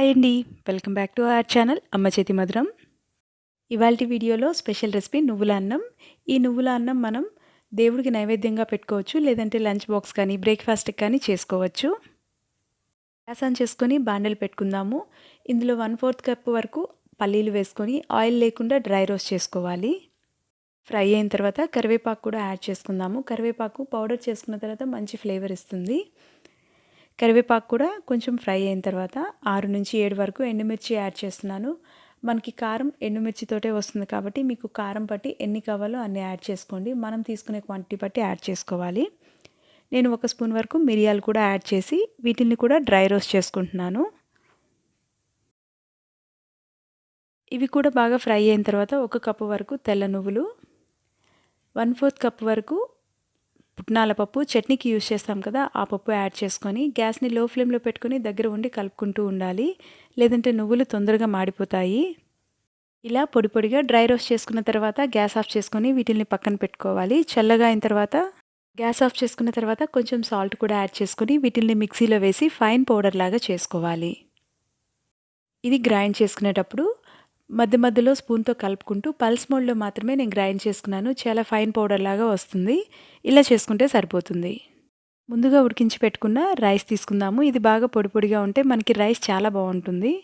Hi అండి, welcome back to our channel అమ్మ చేతి మధురం. ఇవాల్టి వీడియోలో స్పెషల్ రెసిపీ నువ్వుల అన్నం. ఈ నువ్వుల అన్నం మనం దేవుడికి నైవేద్యంగా పెట్టుకోవచ్చు, లేదంటే లంచ్ బాక్స్ కానీ బ్రేక్ఫాస్ట్కి కానీ చేసుకోవచ్చు. గ్యాస్ ఆన్ చేసుకొని బాండలు పెట్టుకుందాము. ఇందులో 1/4 కప్ వరకు పల్లీలు వేసుకొని ఆయిల్ లేకుండా డ్రై రోస్ట్ చేసుకోవాలి. ఫ్రై అయిన తర్వాత కరివేపాకు కూడా యాడ్ చేసుకుందాము. కరివేపాకు పౌడర్ చేసుకున్న తర్వాత మంచి ఫ్లేవర్ ఇస్తుంది. కరివేపాకు కూడా కొంచెం ఫ్రై అయిన తర్వాత 6 నుంచి 7 వరకు ఎండుమిర్చి యాడ్ చేస్తున్నాను. మనకి కారం ఎండుమిర్చితోటే వస్తుంది కాబట్టి మీకు కారం బట్టి ఎన్ని కావాలో అన్ని యాడ్ చేసుకోండి. మనం తీసుకునే క్వాంటిటీ బట్టి యాడ్ చేసుకోవాలి. నేను 1 స్పూన్ వరకు మిరియాలు కూడా యాడ్ చేసి వీటిని కూడా డ్రై రోస్ట్ చేసుకుంటున్నాను. ఇవి కూడా బాగా ఫ్రై అయిన తర్వాత 1 కప్పు వరకు తెల్ల నువ్వులు, 1/4 కప్ వరకు పుట్నాల పప్పు, చట్నీకి యూజ్ చేస్తాం కదా ఆ పప్పు యాడ్ చేసుకొని గ్యాస్ని లో ఫ్లేమ్లో పెట్టుకొని దగ్గర ఉండి కలుపుకుంటూ ఉండాలి, లేదంటే నువ్వులు తొందరగా మాడిపోతాయి. ఇలా పొడి పొడిగా డ్రై రోస్ట్ చేసుకున్న తర్వాత గ్యాస్ ఆఫ్ చేసుకొని వీటిని పక్కన పెట్టుకోవాలి. చల్లగా అయిన తర్వాత గ్యాస్ ఆఫ్ చేసుకున్న తర్వాత కొంచెం సాల్ట్ కూడా యాడ్ చేసుకొని వీటిని మిక్సీలో వేసి ఫైన్ పౌడర్ లాగా చేసుకోవాలి. ఇది గ్రైండ్ చేసుకునేటప్పుడు మధ్య మధ్యలో స్పూన్తో కలుపుకుంటూ పల్స్ మోడ్లో మాత్రమే నేను గ్రైండ్ చేసుకున్నాను. చాలా ఫైన్ పౌడర్ లాగా వస్తుంది. ఇలా చేసుకుంటే సరిపోతుంది. ముందుగా ఉడికించి పెట్టుకున్న రైస్ తీసుకుందాము. ఇది బాగా పొడి పొడిగా ఉంటే మనకి రైస్ చాలా బాగుంటుంది.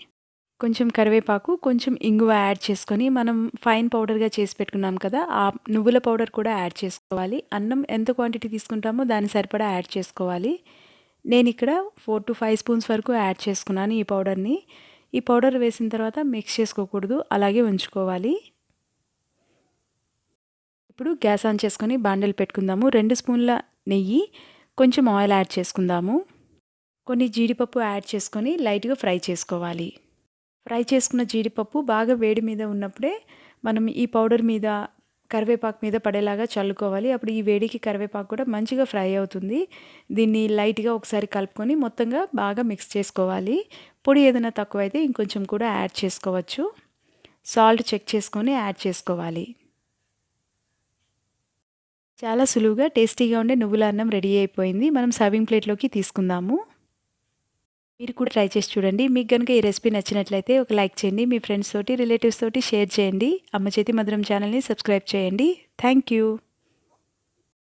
కొంచెం కరివేపాకు, కొంచెం ఇంగువ యాడ్ చేసుకొని మనం ఫైన్ పౌడర్గా చేసి పెట్టుకున్నాం కదా ఆ నువ్వుల పౌడర్ కూడా యాడ్ చేసుకోవాలి. అన్నం ఎంత క్వాంటిటీ తీసుకుంటామో దాని సరిపడా యాడ్ చేసుకోవాలి. నేను ఇక్కడ 4 to 5 స్పూన్స్ వరకు యాడ్ చేసుకున్నాను ఈ పౌడర్ని. ఈ పౌడర్ వేసిన తర్వాత మిక్స్ చేసుకోకూడదు, అలాగే ఉంచుకోవాలి. ఇప్పుడు గ్యాస్ ఆన్ చేసుకొని బాండలు పెట్టుకుందాము. 2 స్పూన్ల నెయ్యి, కొంచెం ఆయిల్ యాడ్ చేసుకుందాము. కొన్ని జీడిపప్పు యాడ్ చేసుకొని లైట్గా ఫ్రై చేసుకోవాలి. ఫ్రై చేసుకున్న జీడిపప్పు బాగా వేడి మీద ఉన్నప్పుడే మనం ఈ పౌడర్ మీద కరివేపాకు మీద పడేలాగా చల్లుకోవాలి. అప్పుడు ఈ వేడికి కరివేపాకు కూడా మంచిగా ఫ్రై అవుతుంది. దీన్ని లైట్గా ఒకసారి కలుపుకొని మొత్తంగా బాగా మిక్స్ చేసుకోవాలి. పొడి ఏదైనా తక్కువైతే ఇంకొంచెం కూడా యాడ్ చేసుకోవచ్చు. సాల్ట్ చెక్ చేసుకొని యాడ్ చేసుకోవాలి. చాలా సులువుగా టేస్టీగా ఉండే నువ్వుల అన్నం రెడీ అయిపోయింది. మనం సర్వింగ్ ప్లేట్లోకి తీసుకుందాము. మీరు కూడా ట్రై చేసి చూడండి. మీకు కనుక ఈ రెసిపీ నచ్చినట్లయితే ఒక లైక్ చేయండి. మీ ఫ్రెండ్స్ తోటి, రిలేటివ్స్ తోటి షేర్ చేయండి. అమ్మ చేతి మధురం ఛానల్ని సబ్స్క్రైబ్ చేయండి. Thank you.